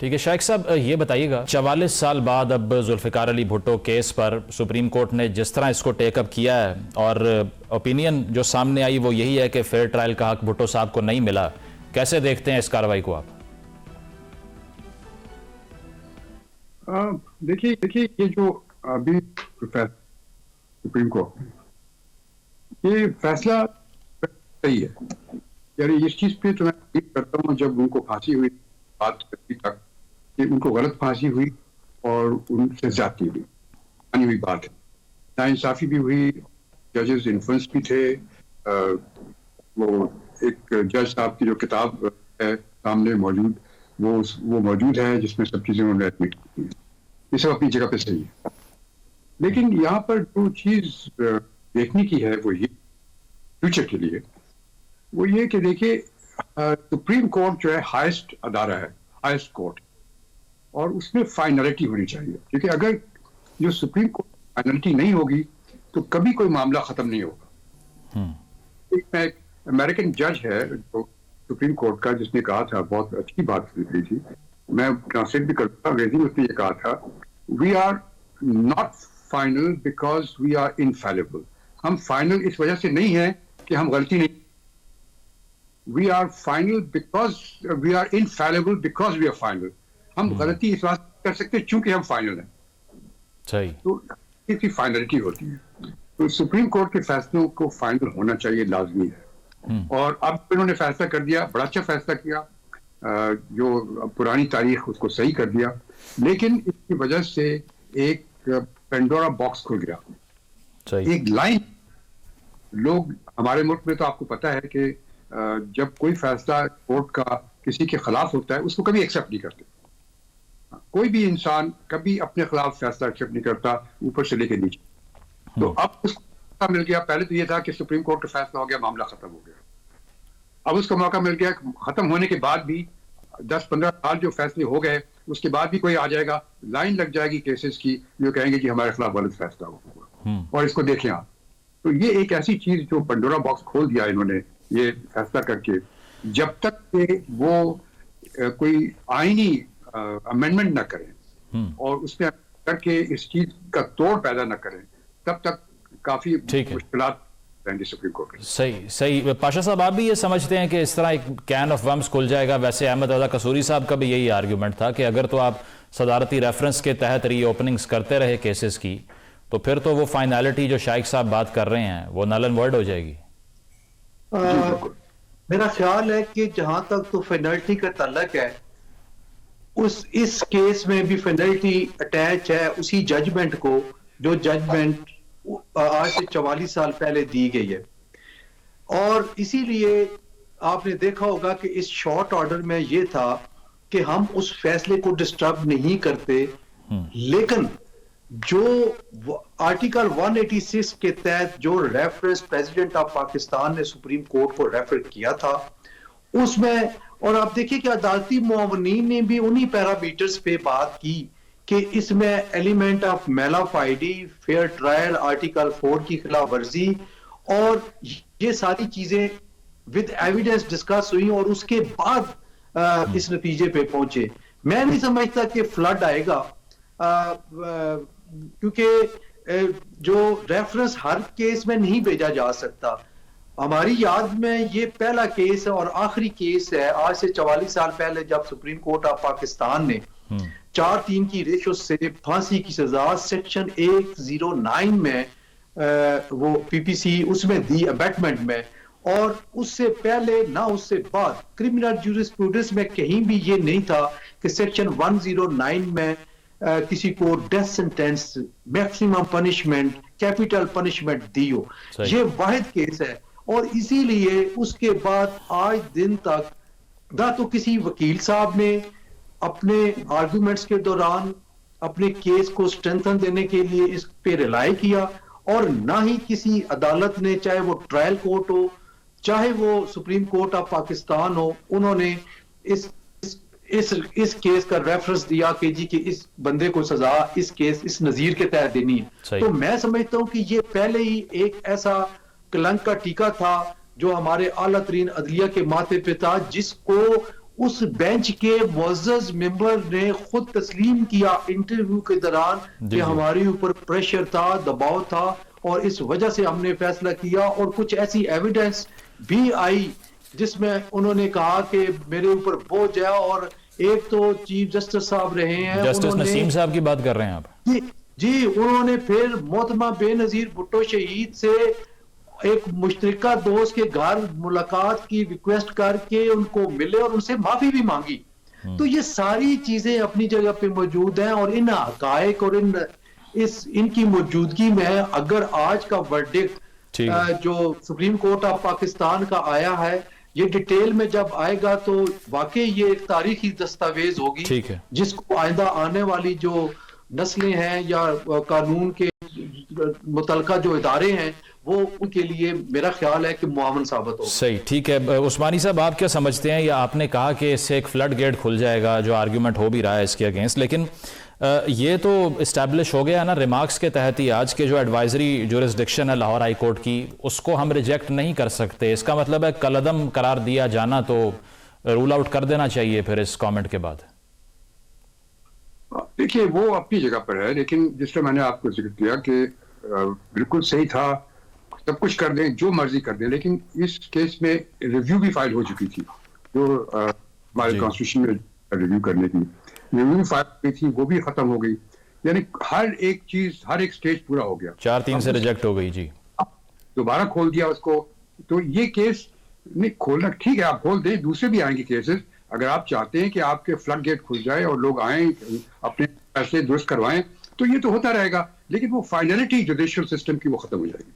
ٹھیک ہے شائخ صاحب، یہ بتائیے گا 44 سال بعد اب ذوالفقار علی بھٹو کیس پر سپریم کورٹ نے جس طرح اس کو ٹیک اپ کیا ہے اور اوپینین جو سامنے آئی وہ یہی ہے کہ فیئر ٹرائل کا حق بھٹو صاحب کو نہیں ملا، کیسے دیکھتے ہیں اس کارروائی کو آپ؟ دیکھیے یہ جو ابھی سپریم کورٹ یہ فیصلہ صحیح ہے، یعنی اس چیز پہ تو میں امید کرتا ہوں جب ان کو پھانسی ہوئی بات کرتی تک کہ ان کو غلط پھانسی ہوئی اور ان سے زیادتی ہوئی، مانی ہوئی بات ہے، ناانصافی بھی ہوئی، ججز انفلوئنس بھی تھے، وہ ایک جج صاحب کی جو کتاب ہے سامنے موجود وہ موجود ہے جس میں سب چیزیں انہوں نے ایڈمٹ کی ہیں، یہ سب اپنی جگہ پہ صحیح ہے، لیکن یہاں پر جو چیز دیکھنے کی ہے وہ یہ فیوچر کے لیے وہ یہ کہ دیکھیے سپریم کورٹ جو ہے ہائیسٹ ادارہ ہے، ہائیسٹ کورٹ، اور اس میں فائنلٹی ہونی چاہیے، کیونکہ اگر جو سپریم کورٹ فائنلٹی نہیں ہوگی تو کبھی کوئی معاملہ ختم نہیں ہوگا۔ ایک امریکن جج ہے جو سپریم کورٹ کا جس نے کہا تھا، بہت اچھی بات کی تھی، میں ٹرانسلیٹ بھی کرتا ہوں انگریزی میں، اس نے یہ کہا تھا we are not final because we are infallible, ہم فائنل اس وجہ سے نہیں ہیں کہ ہم غلطی نہیں، we are final because we are infallible because we are final, ہم غلطی اس واسطے کر سکتے چونکہ ہم فائنل ہیں، صحیح، تو اس کی فائنلٹی ہوتی ہے، تو سپریم کورٹ کے فیصلوں کو فائنل ہونا چاہیے، لازمی ہے، اور اب انہوں نے فیصلہ کر دیا، بڑا اچھا فیصلہ کیا، جو پرانی تاریخ اس کو صحیح کر دیا، لیکن اس کی وجہ سے ایک پینڈورا باکس کھل گیا، ایک لائن، لوگ ہمارے ملک میں تو آپ کو پتا ہے کہ جب کوئی فیصلہ کورٹ کا کسی کے خلاف ہوتا ہے اس کو کبھی ایکسیپٹ نہیں کرتے، کوئی بھی انسان کبھی اپنے خلاف فیصلہ ایکسیپٹ نہیں کرتا اوپر سے لے کے نیچے، تو اب اس کو موقع مل گیا، پہلے تو یہ تھا کہ سپریم کورٹ کا فیصلہ ہو گیا، معاملہ ختم ہو گیا، اب اس کو موقع مل گیا ختم ہونے کے بعد بھی 10-15 سال جو فیصلے ہو گئے اس کے بعد بھی کوئی آ جائے گا، لائن لگ جائے گی کیسز کی جو کہیں گے کہ ہمارے خلاف غلط فیصلہ ہوا، اور اس کو دیکھیں آپ، تو یہ ایک ایسی چیز جو پنڈورا باکس کھول دیا انہوں نے یہ فیصلہ کر کے، جب تک کہ وہ کوئی آئینی امینڈمنٹ نہ کریں اور اس میں کر کے اس چیز کا توڑ پیدا نہ کریں تب تک کافی مشکلات رہیں گی سپریم کورٹ کی۔ صحیح پاشا صاحب، آپ بھی یہ سمجھتے ہیں کہ اس طرح ایک کین آف ورمز کھل جائے گا؟ ویسے احمد رضا قصوری صاحب کا بھی یہی آرگیومنٹ تھا کہ اگر تو آپ صدارتی ریفرنس کے تحت ری اوپننگز کرتے رہے کیسز کی تو پھر تو وہ فائنالٹی جو شائخ صاحب بات کر رہے ہیں وہ نل اینڈ وائڈ ہو جائے گی۔ میرا خیال ہے کہ جہاں تک تو فائنلٹی کا تعلق ہے اس کیس میں بھی فائنلٹی اٹیچ ہے اسی ججمنٹ کو جو ججمنٹ آج سے 44 سال پہلے دی گئی ہے، اور اسی لیے آپ نے دیکھا ہوگا کہ اس شارٹ آرڈر میں یہ تھا کہ ہم اس فیصلے کو ڈسٹرب نہیں کرتے، لیکن جو آرٹیکل 186 کے تحت جو ریفرنس پریزیڈنٹ آف پاکستان نے سپریم کورٹ کو ریفر کیا تھا اس میں، اور آپ دیکھیں کہ عدالتی معاونین نے بھی انہی پیرامیٹرز پہ بات کی کہ اس میں ایلیمنٹ آف میلا فائڈی، فیئر ٹرائل، آرٹیکل 4 کی خلاف ورزی، اور یہ ساری چیزیں ود ایویڈنس ڈسکس ہوئی اور اس کے بعد اس نتیجے پہ پہنچے۔ میں نہیں سمجھتا کہ فلڈ آئے گا، کیونکہ جو ریفرنس ہر کیس میں نہیں بھیجا جا سکتا، ہماری یاد میں یہ پہلا کیس ہے اور آخری کیس ہے آج سے 44 سال پہلے جب سپریم کورٹ آف پاکستان نے 4-3 کی ریشو سے پھانسی کی سزا سیکشن 109 میں وہ پی پی سی اس میں دی ابیٹمنٹ میں، اور اس سے پہلے نہ اس سے بعد کرمنل جورسپروڈنس میں کہیں بھی یہ نہیں تھا کہ سیکشن 109 میں کسی کو death sentence, maximum punishment, capital punishment دی ہو، یہ واحد کیس ہے، اور اسی لیے اس کے بعد آج دن تک نہ تو کسی وکیل صاحب نے اپنے آرگومنٹس کے دوران اپنے کیس کو سٹرینتھن دینے کے لیے اس پہ ریلائی کیا، اور نہ ہی کسی عدالت نے، چاہے وہ ٹرائل کورٹ ہو چاہے وہ سپریم کورٹ آف پاکستان ہو، انہوں نے اس کیس کا ریفرنس دیا کہ جی کہ اس بندے کو سزا اس کیس اس نظیر کے تحت دینی ہے۔ تو میں سمجھتا ہوں کہ یہ پہلے ہی ایک ایسا کلنک کا ٹیکہ تھا جو ہمارے اعلیٰ ترین عدلیہ کے ماتھے پہ تھا، جس کو اس بینچ کے معزز ممبر نے خود تسلیم کیا انٹرویو کے دوران کہ ہمارے اوپر پریشر تھا, دباؤ تھا, اور اس وجہ سے ہم نے فیصلہ کیا. اور کچھ ایسی ایویڈنس بھی آئی جس میں انہوں نے کہا کہ میرے اوپر بوجھ ہے. اور ایک تو چیف جسٹس صاحب رہے ہیں, جسٹس نسیم صاحب کی بات کر رہے ہیں آپ؟ جی, انہوں نے پھر محترمہ بے نظیر بھٹو شہید سے ایک مشترکہ دوست کے گھر ملاقات کی ریکویسٹ کر کے ان کو ملے اور ان سے معافی بھی مانگی. تو یہ ساری چیزیں اپنی جگہ پہ موجود ہیں, اور ان حقائق اور ان کی موجودگی میں اگر آج کا ورڈکٹ جو سپریم کورٹ آف پاکستان کا آیا ہے, یہ ڈیٹیل میں جب آئے گا تو واقعی یہ ایک تاریخی دستاویز ہوگی جس کو آئندہ آنے والی جو نسلیں ہیں یا قانون کے متعلقہ جو ادارے ہیں وہ ان کے لیے میرا خیال ہے کہ معاون ثابت ہوگا. صحیح, ٹھیک ہے. عثمانی صاحب, آپ کیا سمجھتے ہیں, یا آپ نے کہا کہ اس سے ایک فلڈ گیٹ کھل جائے گا, جو آرگیومنٹ ہو بھی رہا ہے اس کے اگینسٹ, لیکن یہ تو اسٹیبلش ہو گیا نا ریمارکس کے تحت ہی, آج کے جو ایڈوائزری جورسڈکشن ہے لاہور ہائی کورٹ کی, اس کو ہم ریجیکٹ نہیں کر سکتے. اس کا مطلب ہے کالعدم قرار دیا جانا تو رول آؤٹ کر دینا چاہیے پھر اس کامنٹ کے بعد. دیکھیے وہ اپنی جگہ پر ہے, لیکن جس طرح میں نے آپ کو ذکر کیا کہ بالکل صحیح تھا, سب کچھ کر دیں, جو مرضی کر دیں, لیکن اس کیس میں ریویو بھی فائل ہو چکی تھی, جو ہمارے کانسٹیٹیوشن میں ریویو کرنے کی ریویو فائل ہوئی تھی, وہ بھی ختم ہو گئی. یعنی ہر ایک چیز, ہر ایک سٹیج پورا ہو گیا, 4-3 سے ریجیکٹ ہو گئی. جی, دوبارہ کھول دیا اس کو. تو یہ کیس نہیں کھولنا ٹھیک ہے, آپ کھول دیں, دوسرے بھی آئیں گے کیسز. اگر آپ چاہتے ہیں کہ آپ کے فلڈ گیٹ کھل جائے اور لوگ آئیں اپنے فیصلے درست کروائیں تو یہ تو ہوتا رہے گا, لیکن وہ فائنلٹی جوڈیشل سسٹم کی وہ ختم ہو جائے گی.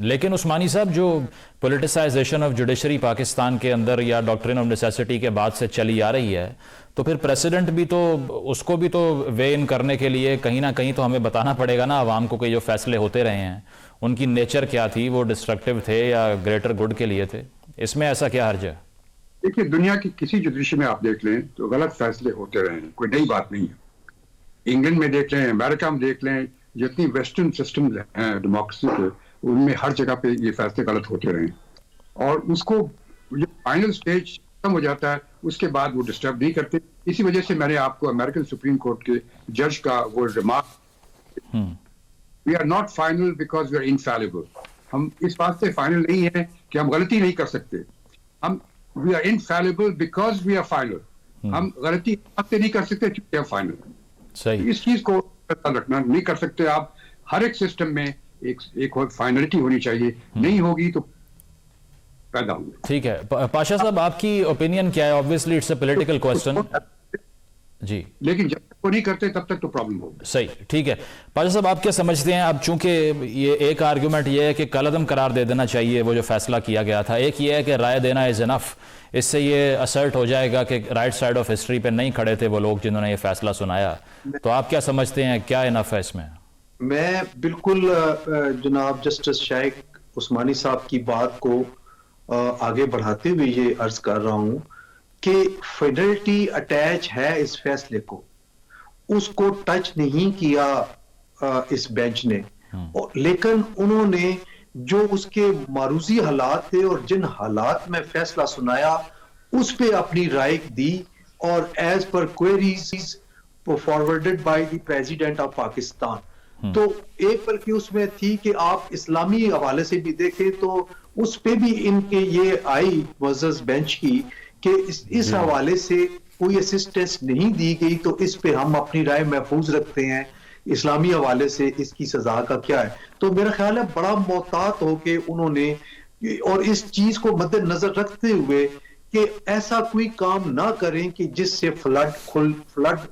لیکن عثمانی صاحب, جو پولیٹیسائزیشن آف جوڈیشری پاکستان کے اندر یا ڈاکٹرن آف نیسیسٹی کے بعد سے چلی آ رہی ہے, تو پھر پریسیڈنٹ بھی تو اس کو بھی تو وے ان کرنے کے لیے کہیں نہ کہیں تو ہمیں بتانا پڑے گا نا عوام کو کہ جو فیصلے ہوتے رہے ہیں ان کی نیچر کیا تھی, وہ ڈسٹرکٹیو تھے یا گریٹر گڈ کے لیے تھے. اس میں ایسا کیا حرج ہے؟ دیکھیے دنیا کی کسی جوڈیشری میں آپ دیکھ لیں تو غلط فیصلے ہوتے رہے ہیں, کوئی نئی بات نہیں ہے. انگلینڈ میں دیکھ لیں, امریکہ میں دیکھ لیں, جتنی ویسٹرن سسٹم ہیں ڈیموکریسی کے, ان میں ہر جگہ پہ یہ فیصلے غلط ہوتے رہے ہیں. اور اس کو جو فائنل سٹیج ختم ہو جاتا ہے اس کے بعد وہ ڈسٹرب نہیں کرتے. اسی وجہ سے میں نے آپ کو امریکن سپریم کورٹ کے جج کا وہ remark, we are not final because we are infallible. ہم اس بات سے فائنل نہیں ہے کہ ہم غلطی نہیں کر سکتے, ہم we are infallible because we are final. ہم غلطی نہیں کر سکتے چونکہ ہم فائنل. اس چیز کو رکھنا نہیں کر سکتے آپ. ہر ایک سسٹم میں ایک فائنلٹی ہونی چاہیے, نہیں ہوگی تو پیدا ہوگی. ٹھیک ہے پاشا صاحب, آپ کی اوپینین کیا ہے؟ obviously it's a political question. جی, لیکن جب تک وہ نہیں کرتے تب تک تو پرابلم ہوگی. صحیح, ٹھیک ہے. پاشا صاحب, آپ کیا سمجھتے ہیں؟ اب چونکہ یہ ایک آرگیومنٹ یہ ہے کہ کالعدم قرار دے دینا چاہیے وہ جو فیصلہ کیا گیا تھا, ایک یہ ہے کہ رائے دینا از انف. اس سے یہ اسرٹ ہو جائے گا کہ رائٹ سائڈ آف ہسٹری پہ نہیں کھڑے تھے وہ لوگ جنہوں نے یہ فیصلہ سنایا. تو آپ کیا سمجھتے ہیں, کیا انف ہے اس میں؟ میں بالکل جناب جسٹس شائق عثمانی صاحب کی بات کو آگے بڑھاتے ہوئے یہ عرض کر رہا ہوں کہ فیڈرلٹی اٹیچ ہے اس فیصلے کو, اس کو ٹچ نہیں کیا اس بینچ نے, لیکن انہوں نے جو اس کے معروضی حالات تھے اور جن حالات میں فیصلہ سنایا اس پہ اپنی رائے دی, اور as per queries forwarded by the President of Pakistan. تو ایک بلکہ اس میں تھی کہ آپ اسلامی حوالے سے بھی دیکھیں تو اس پہ بھی ان کے یہ آئی معزز بینچ کی کہ اس حوالے سے کوئی اسسٹنس نہیں دی گئی, تو اس پہ ہم اپنی رائے محفوظ رکھتے ہیں, اسلامی حوالے سے اس کی سزا کا کیا ہے. تو میرا خیال ہے بڑا محتاط ہو کے انہوں نے, اور اس چیز کو مد نظر رکھتے ہوئے کہ ایسا کوئی کام نہ کریں کہ جس سے فلڈ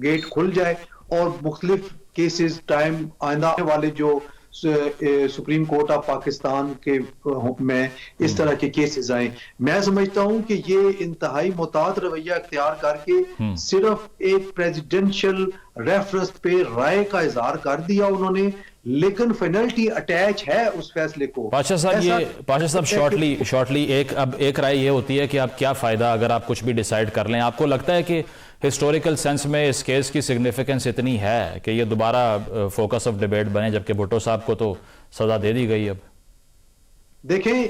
گیٹ کھل جائے اور مختلف کیسز ٹائم آئندہ والے جو سپریم کورٹ آف پاکستان کے میں اس طرح کے کیسز آئیں. میں سمجھتا ہوں کہ یہ انتہائی محتاط رویہ اختیار کر کے صرف ایک پریزیڈنشل ریفرنس پہ رائے کا اظہار کر دیا انہوں نے, لیکن فائنلٹی اٹیچ ہے اس فیصلے کو. پاشا صاحب شارٹلی ایک رائے یہ ہوتی ہے کہ آپ کیا فائدہ اگر آپ کچھ بھی ڈیسائیڈ کر لیں. آپ کو لگتا ہے کہ ہسٹوریکل سینس میں اس کیس کی سگنیفیکنس اتنی ہے کہ یہ دوبارہ فوکس آف ڈیبیٹ بنے, جبکہ بھٹو صاحب کو تو سزا دے دی گئی؟ اب دیکھیں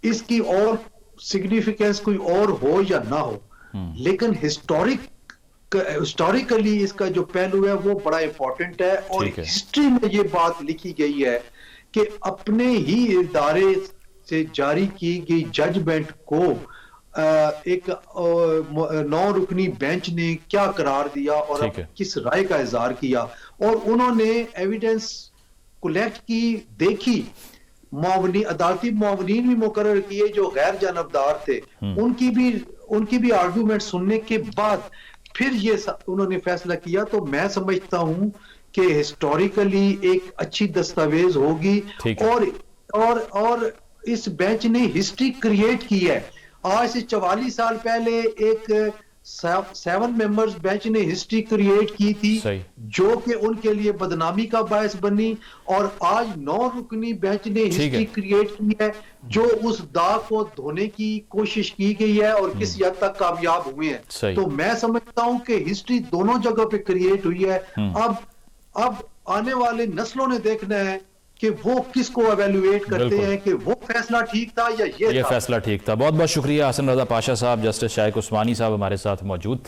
اس کی اور سگنیفیکنس کوئی اور ہو یا نہ ہو, لیکن ہسٹوریکلی اس کا جو پہلو ہے وہ بڑا امپورٹنٹ ہے، اور ٹھیک ہے۔ ہسٹری میں یہ بات لکھی گئی ہے کہ اپنے ہی ادارے سے جاری کی گئی ججمنٹ کو ایک 9 رکنی بینچ نے کیا قرار دیا اور ٹھیک ہے۔ کس رائے کا اظہار کیا، اور انہوں نے ایویڈنس کلیکٹ کی، دیکھی، عدالتی معاونین بھی مقرر کیے جو غیر جانبدار تھے، ان کی بھی آرگومنٹ سننے کے بعد پھر یہ انہوں نے فیصلہ کیا۔ تو میں سمجھتا ہوں کہ ہسٹوریکلی ایک اچھی دستاویز ہوگی، ٹھیک ہے۔ اور اس بینچ نے ہسٹری کریٹ کی ہے۔ آج سے 44 سال پہلے ایک 7 ممبرز بینچ نے ہسٹری کریٹ کی تھی، صحیح۔ جو کہ ان کے لیے بدنامی کا باعث بنی، اور آج 9 رکنی بینچ نے ٹھیک ہے۔ ہسٹری کریٹ کی ہے جو اس داغ کو دھونے کی کوشش کی گئی ہے اور کسی حد تک کامیاب ہوئے ہیں۔ صحیح۔ تو میں سمجھتا ہوں کہ ہسٹری دونوں جگہ پہ کریٹ ہوئی ہے۔ اب آنے والے نسلوں نے دیکھنا ہے کہ وہ کس کو ایویلویٹ کرتے ہیں کہ وہ فیصلہ ٹھیک تھا یا یہ فیصلہ ٹھیک تھا۔ بہت بہت شکریہ حسن رضا پاشا صاحب، جسٹس شائق عثمانی صاحب ہمارے ساتھ موجود تھے۔